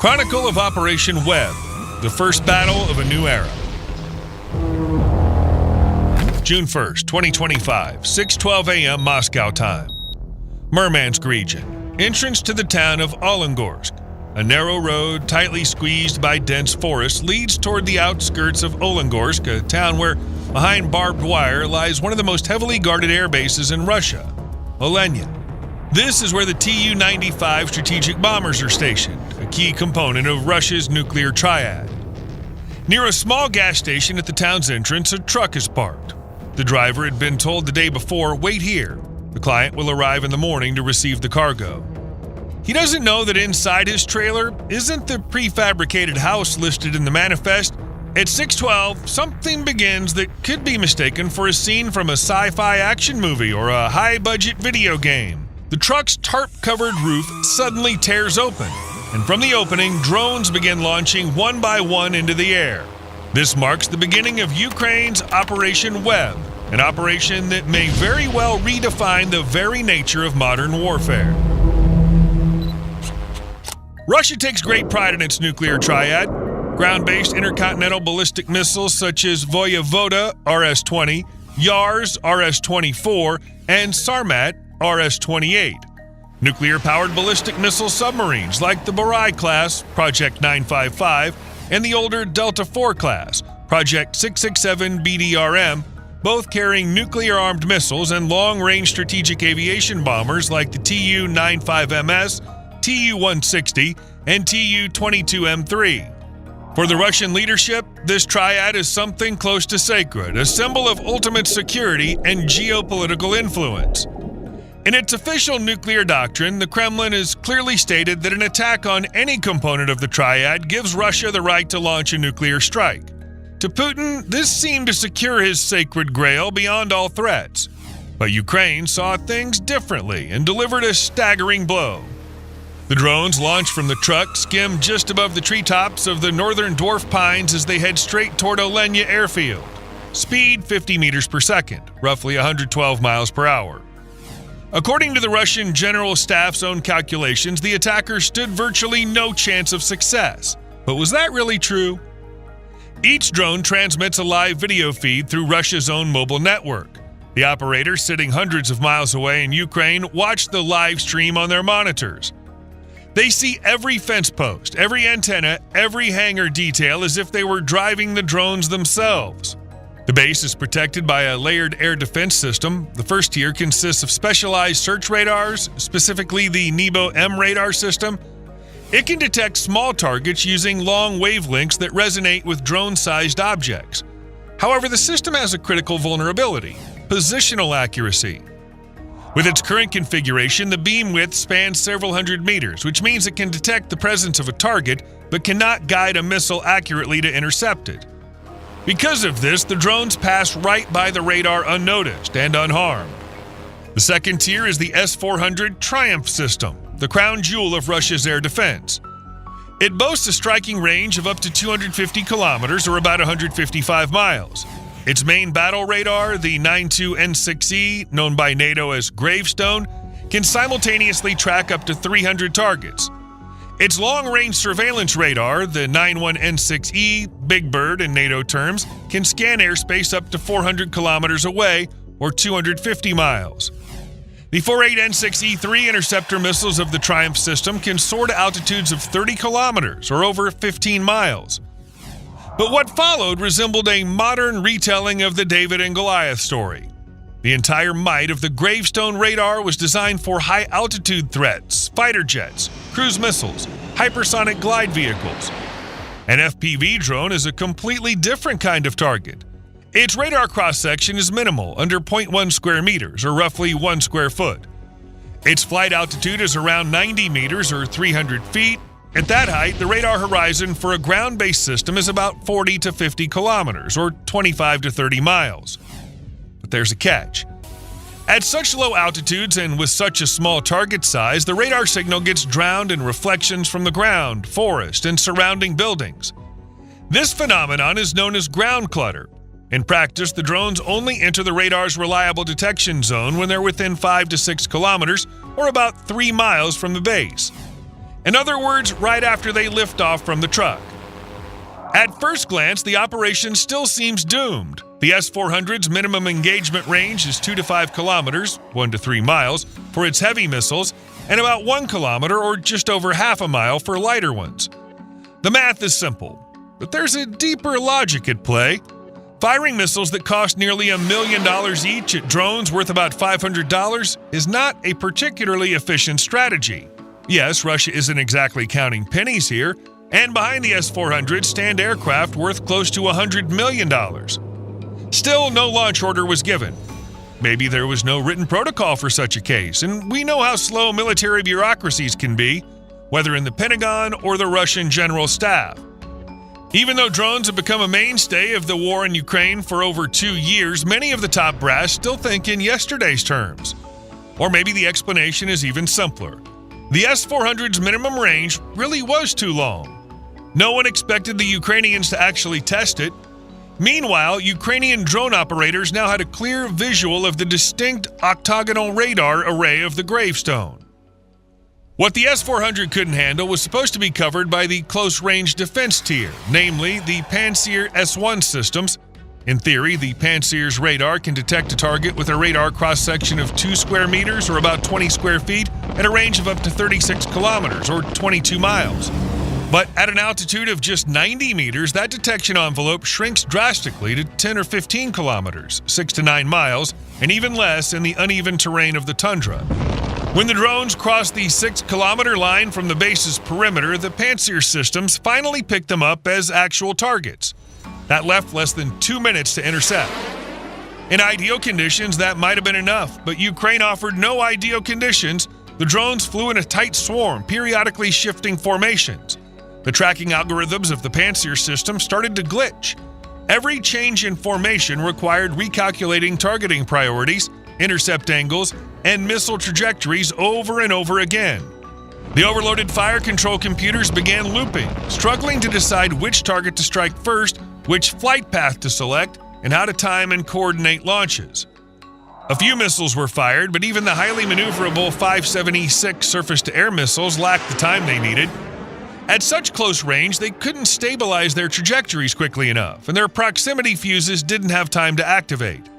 Chronicle of Operation Web, the first battle of a new era. June 1st, 2025, 6:12 a.m. Moscow time. Murmansk region, entrance to the town of Olenegorsk. A narrow road, tightly squeezed by dense forest, leads toward the outskirts of Olenegorsk, a town where, behind barbed wire, lies one of the most heavily guarded air bases in Russia, Olenya. This is where the Tu-95 strategic bombers are stationed, a key component of Russia's nuclear triad. Near a small gas station at the town's entrance, a truck is parked. The driver had been told the day before, "Wait here. The client will arrive in the morning to receive the cargo." He doesn't know that inside his trailer isn't the prefabricated house listed in the manifest. At 6:12, something begins that could be mistaken for a scene from a sci-fi action movie or a high-budget video game. The truck's tarp-covered roof suddenly tears open, and from the opening, drones begin launching one by one into the air. This marks the beginning of Ukraine's Operation Web, an operation that may very well redefine the very nature of modern warfare. Russia takes great pride in its nuclear triad. Ground-based intercontinental ballistic missiles such as Voyevoda RS-20, Yars RS-24, and Sarmat RS-28. Nuclear-powered ballistic missile submarines like the Borai class, Project 955, and the older Delta IV class, Project 667 BDRM, both carrying nuclear-armed missiles and long-range strategic aviation bombers like the Tu-95MS, Tu-160, and Tu-22M3. For the Russian leadership, this triad is something close to sacred, a symbol of ultimate security and geopolitical influence. In its official nuclear doctrine, the Kremlin has clearly stated that an attack on any component of the triad gives Russia the right to launch a nuclear strike. To Putin, this seemed to secure his sacred grail beyond all threats. But Ukraine saw things differently and delivered a staggering blow. The drones launched from the truck skim just above the treetops of the northern dwarf pines as they head straight toward Olenya airfield. Speed 50 meters per second, roughly 112 miles per hour. According to the Russian General Staff's own calculations, the attackers stood virtually no chance of success. But was that really true? Each drone transmits a live video feed through Russia's own mobile network. The operators sitting hundreds of miles away in Ukraine watch the live stream on their monitors. They see every fence post, every antenna, every hangar detail as if they were driving the drones themselves. The base is protected by a layered air defense system. The first tier consists of specialized search radars, specifically the Nebo-M radar system. It can detect small targets using long wavelengths that resonate with drone-sized objects. However, the system has a critical vulnerability: positional accuracy. With its current configuration, the beam width spans several hundred meters, which means it can detect the presence of a target, but cannot guide a missile accurately to intercept it. Because of this, the drones pass right by the radar unnoticed and unharmed. The second tier is the S-400 Triumph system, the crown jewel of Russia's air defense. It boasts a striking range of up to 250 kilometers, or about 155 miles. Its main battle radar, the 92N6E, known by NATO as Gravestone, can simultaneously track up to 300 targets. Its long-range surveillance radar, the 91N6E, Big Bird in NATO terms, can scan airspace up to 400 kilometers away, or 250 miles. The 48N6E3 interceptor missiles of the Triumph system can soar to altitudes of 30 kilometers, or over 15 miles. But what followed resembled a modern retelling of the David and Goliath story. The entire might of the Gravestone radar was designed for high-altitude threats, fighter jets, cruise missiles, hypersonic glide vehicles. An FPV drone is a completely different kind of target. Its radar cross-section is minimal, under 0.1 square meters, or roughly 1 square foot. Its flight altitude is around 90 meters, or 300 feet. At that height, the radar horizon for a ground-based system is about 40 to 50 kilometers, or 25 to 30 miles. But there's a catch. At such low altitudes and with such a small target size, the radar signal gets drowned in reflections from the ground, forest, and surrounding buildings. This phenomenon is known as ground clutter. In practice, the drones only enter the radar's reliable detection zone when they're within 5 to 6 kilometers, or about 3 miles from the base. In other words, right after they lift off from the truck. At first glance, the operation still seems doomed. The S-400's minimum engagement range is 2 to 5 kilometers, 1 to 3 miles, for its heavy missiles, and about 1 kilometer or just over half a mile for lighter ones. The math is simple, but there's a deeper logic at play. Firing missiles that cost nearly $1 million each at drones worth about $500 is not a particularly efficient strategy. Yes, Russia isn't exactly counting pennies here, and behind the S-400 stand aircraft worth close to $100 million. Still, no launch order was given. Maybe there was no written protocol for such a case, and we know how slow military bureaucracies can be, whether in the Pentagon or the Russian General Staff. Even though drones have become a mainstay of the war in Ukraine for over 2 years, many of the top brass still think in yesterday's terms. Or maybe the explanation is even simpler. The S-400's minimum range really was too long. No one expected the Ukrainians to actually test it. Meanwhile, Ukrainian drone operators now had a clear visual of the distinct octagonal radar array of the gravestone. What the S-400 couldn't handle was supposed to be covered by the close-range defense tier, namely the Pantsir S-1 systems. In theory, the Pantsir's radar can detect a target with a radar cross-section of 2 square meters or about 20 square feet at a range of up to 36 kilometers or 22 miles. But at an altitude of just 90 meters, that detection envelope shrinks drastically to 10 or 15 kilometers, 6 to 9 miles, and even less in the uneven terrain of the tundra. When the drones crossed the 6-kilometer line from the base's perimeter, the Pantsir systems finally picked them up as actual targets. That left less than 2 minutes to intercept. In ideal conditions, that might have been enough, but Ukraine offered no ideal conditions. The drones flew in a tight swarm, periodically shifting formations. The tracking algorithms of the Pantsir system started to glitch. Every change in formation required recalculating targeting priorities, intercept angles, and missile trajectories over and over again. The overloaded fire control computers began looping, struggling to decide which target to strike first, which flight path to select, and how to time and coordinate launches. A few missiles were fired, but even the highly maneuverable 576 surface-to-air missiles lacked the time they needed. At such close range, they couldn't stabilize their trajectories quickly enough, and their proximity fuses didn't have time to activate.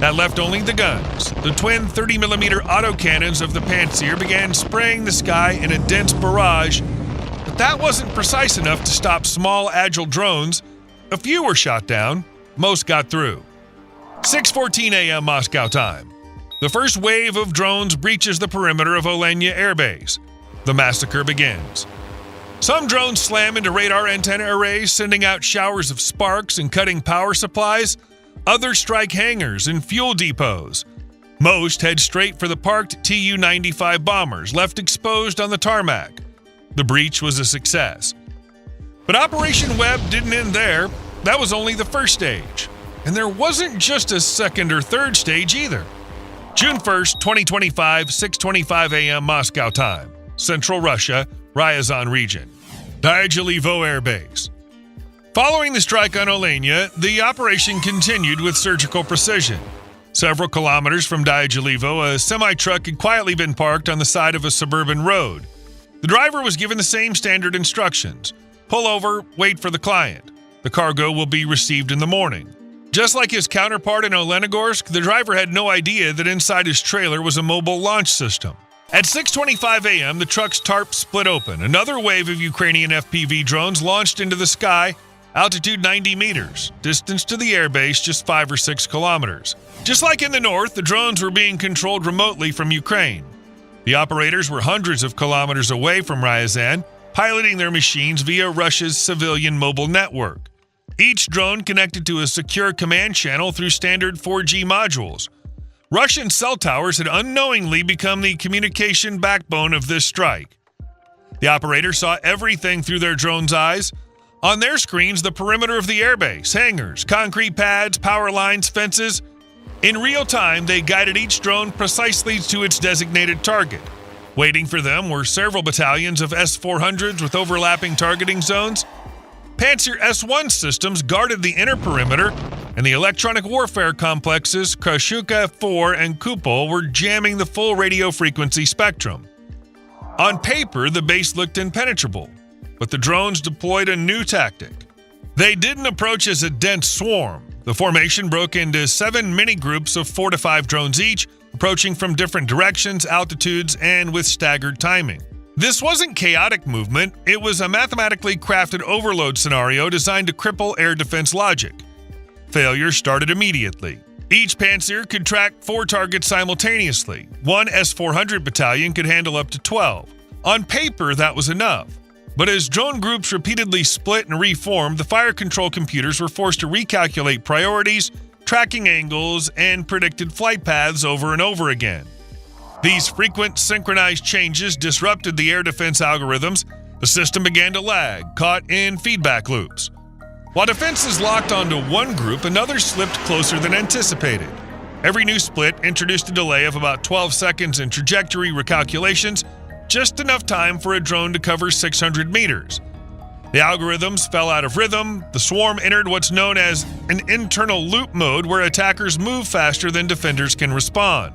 That left only the guns. The twin 30mm autocannons of the Pantsir began spraying the sky in a dense barrage, but that wasn't precise enough to stop small, agile drones. A few were shot down. Most got through. 6:14 a.m. Moscow time. The first wave of drones breaches the perimeter of Olenya Air Base. The massacre begins. Some drones slam into radar antenna arrays, sending out showers of sparks and cutting power supplies. Others strike hangars and fuel depots. Most head straight for the parked Tu-95 bombers, left exposed on the tarmac. The breach was a success. But Operation Web didn't end there. That was only the first stage. And there wasn't just a second or third stage either. June 1st, 2025, 6:25 a.m. Moscow time. Central Russia, Ryazan region. Dyagilevo Air Base. Following the strike on Olenya, the operation continued with surgical precision. Several kilometers from Dyagilevo, a semi-truck had quietly been parked on the side of a suburban road. The driver was given the same standard instructions. Pull over, wait for the client. The cargo will be received in the morning. Just like his counterpart in Olenegorsk, the driver had no idea that inside his trailer was a mobile launch system. At 6:25 a.m., the truck's tarp split open. Another wave of Ukrainian FPV drones launched into the sky, altitude 90 meters, distance to the airbase just 5 or 6 kilometers. Just like in the north, the drones were being controlled remotely from Ukraine. The operators were hundreds of kilometers away from Ryazan, piloting their machines via Russia's civilian mobile network. Each drone connected to a secure command channel through standard 4G modules. Russian cell towers had unknowingly become the communication backbone of this strike. The operator saw everything through their drone's eyes. On their screens, the perimeter of the airbase, hangars, concrete pads, power lines, fences. In real time, they guided each drone precisely to its designated target. Waiting for them were several battalions of S-400s with overlapping targeting zones. Pantsir S-1 systems guarded the inner perimeter, and the electronic warfare complexes Krashuka 4 and Kupol were jamming the full radio frequency spectrum. On paper, the base looked impenetrable, but the drones deployed a new tactic. They didn't approach as a dense swarm. The formation broke into 7 mini-groups of 4 to 5 drones each, approaching from different directions, altitudes, and with staggered timing. This wasn't chaotic movement, it was a mathematically crafted overload scenario designed to cripple air defense logic. Failure started immediately. Each Panzer could track 4 targets simultaneously. One S-400 battalion could handle up to 12. On paper, that was enough. But as drone groups repeatedly split and reformed, the fire control computers were forced to recalculate priorities, tracking angles, and predicted flight paths over and over again. These frequent synchronized changes disrupted the air defense algorithms. The system began to lag, caught in feedback loops. While defenses locked onto one group, another slipped closer than anticipated. Every new split introduced a delay of about 12 seconds in trajectory recalculations, just enough time for a drone to cover 600 meters. The algorithms fell out of rhythm. The swarm entered what's known as an internal loop mode, where attackers move faster than defenders can respond.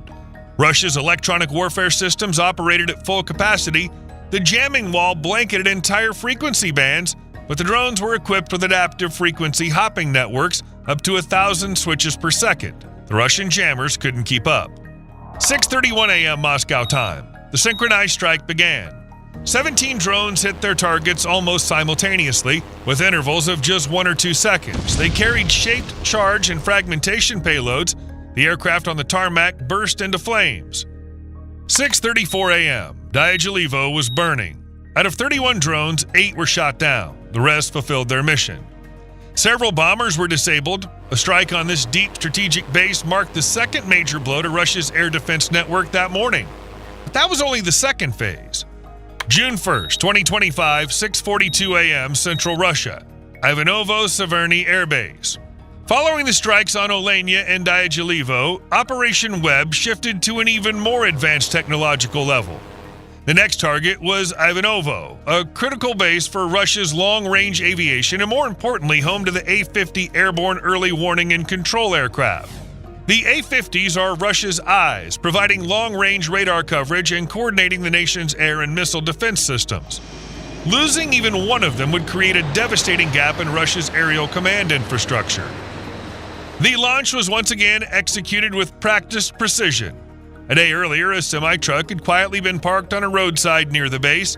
Russia's electronic warfare systems operated at full capacity. The jamming wall blanketed entire frequency bands, but the drones were equipped with adaptive frequency hopping networks up to 1,000 switches per second. The Russian jammers couldn't keep up. 6:31 a.m. Moscow time. The synchronized strike began. 17 drones hit their targets almost simultaneously, with intervals of just 1 or 2 seconds. They carried shaped charge and fragmentation payloads. The aircraft on the tarmac burst into flames. 6:34 a.m. Dyagilevo was burning. Out of 31 drones, 8 were shot down. The rest fulfilled their mission. Several bombers were disabled. A strike on this deep strategic base marked the second major blow to Russia's air defense network that morning. But that was only the second phase. June 1st, 2025, 6:42 a.m. Central Russia. Ivanovo-Severny Air Base. Following the strikes on Olenya and Dyagilevo, Operation Web shifted to an even more advanced technological level. The next target was Ivanovo, a critical base for Russia's long-range aviation and, more importantly, home to the A-50 airborne early warning and control aircraft. The A-50s are Russia's eyes, providing long-range radar coverage and coordinating the nation's air and missile defense systems. Losing even one of them would create a devastating gap in Russia's aerial command infrastructure. The launch was once again executed with practiced precision. A day earlier, a semi-truck had quietly been parked on a roadside near the base.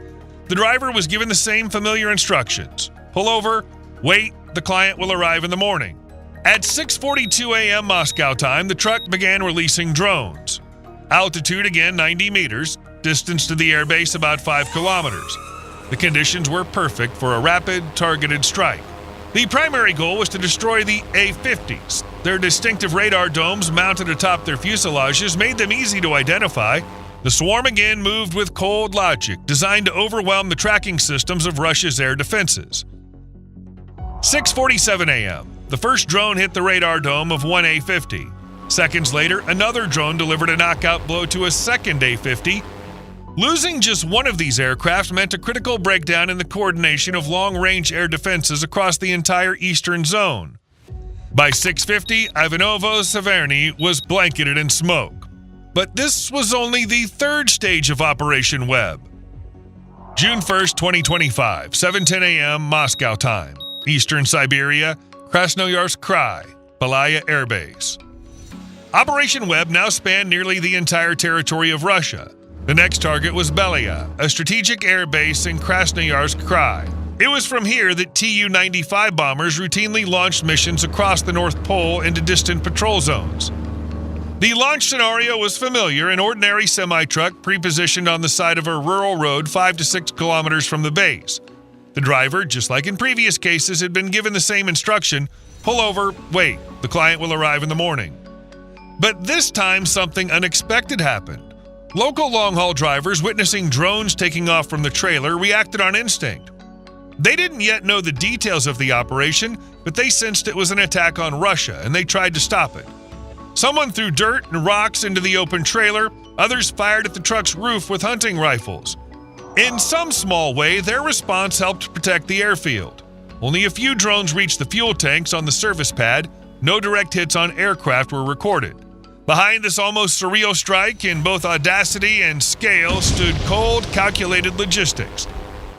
The driver was given the same familiar instructions. Pull over, wait, the client will arrive in the morning. At 6:42 a.m. Moscow time, the truck began releasing drones. Altitude again 90 meters, distance to the airbase about 5 kilometers. The conditions were perfect for a rapid, targeted strike. The primary goal was to destroy the A-50s. Their distinctive radar domes mounted atop their fuselages made them easy to identify. The swarm again moved with cold logic, designed to overwhelm the tracking systems of Russia's air defenses. 6:47 a.m. The first drone hit the radar dome of one A-50. Seconds later, another drone delivered a knockout blow to a second A-50. Losing just one of these aircraft meant a critical breakdown in the coordination of long-range air defenses across the entire eastern zone. By 6:50, Ivanovo-Severny was blanketed in smoke. But this was only the third stage of Operation Web. June 1st, 2025, 7:10 a.m. Moscow time. Eastern Siberia, Krasnoyarsk-a, Belaya Air Base. Operation Web now spanned nearly the entire territory of Russia. The next target was Belaya, a strategic air base in Krasnoyarsk-a. It was from here that Tu-95 bombers routinely launched missions across the North Pole into distant patrol zones. The launch scenario was familiar: an ordinary semi-truck pre-positioned on the side of a rural road 5 to 6 kilometers from the base. The driver, just like in previous cases, had been given the same instruction: pull over, wait, the client will arrive in the morning. But this time something unexpected happened. Local long-haul drivers, witnessing drones taking off from the trailer, reacted on instinct. They didn't yet know the details of the operation, but they sensed it was an attack on Russia, and they tried to stop it. Someone threw dirt and rocks into the open trailer. Others fired at the truck's roof with hunting rifles. In some small way, their response helped protect the airfield. Only a few drones reached the fuel tanks on the service pad. No direct hits on aircraft were recorded. Behind this almost surreal strike in both audacity and scale stood cold, calculated logistics.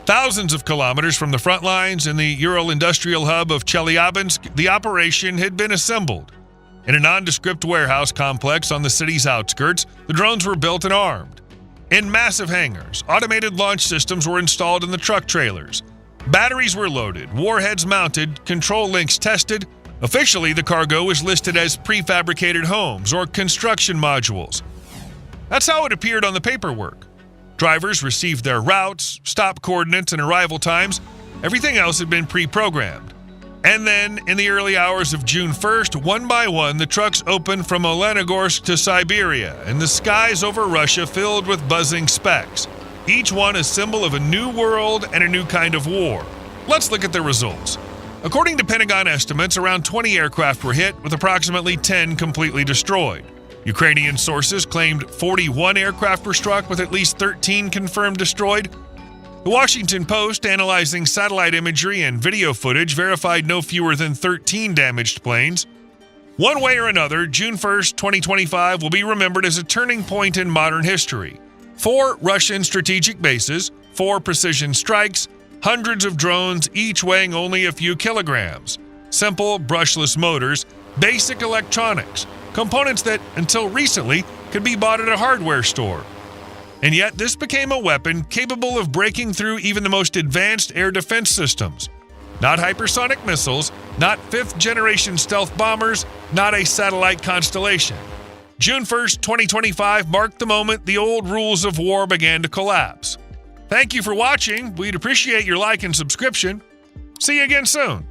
Thousands of kilometers from the front lines in the Ural industrial hub of Chelyabinsk, the operation had been assembled. In a nondescript warehouse complex on the city's outskirts, the drones were built and armed. In massive hangars, automated launch systems were installed in the truck trailers. Batteries were loaded, warheads mounted, control links tested. Officially, the cargo was listed as prefabricated homes or construction modules. That's how it appeared on the paperwork. Drivers received their routes, stop coordinates, and arrival times. Everything else had been pre-programmed. And then, in the early hours of June 1st, one by one, the trucks opened from Olenegorsk to Siberia, and the skies over Russia filled with buzzing specks, each one a symbol of a new world and a new kind of war. Let's look at the results. According to Pentagon estimates, around 20 aircraft were hit, with approximately 10 completely destroyed. Ukrainian sources claimed 41 aircraft were struck, with at least 13 confirmed destroyed. The Washington Post, analyzing satellite imagery and video footage, verified no fewer than 13 damaged planes. One way or another, June 1st, 2025 will be remembered as a turning point in modern history. 4 Russian strategic bases, 4 precision strikes, hundreds of drones, each weighing only a few kilograms. Simple, brushless motors, basic electronics, components that, until recently, could be bought at a hardware store. And yet, this became a weapon capable of breaking through even the most advanced air defense systems. Not hypersonic missiles, not 5th-generation stealth bombers, not a satellite constellation. June 1st, 2025 marked the moment the old rules of war began to collapse. Thank you for watching. We'd appreciate your like and subscription. See you again soon.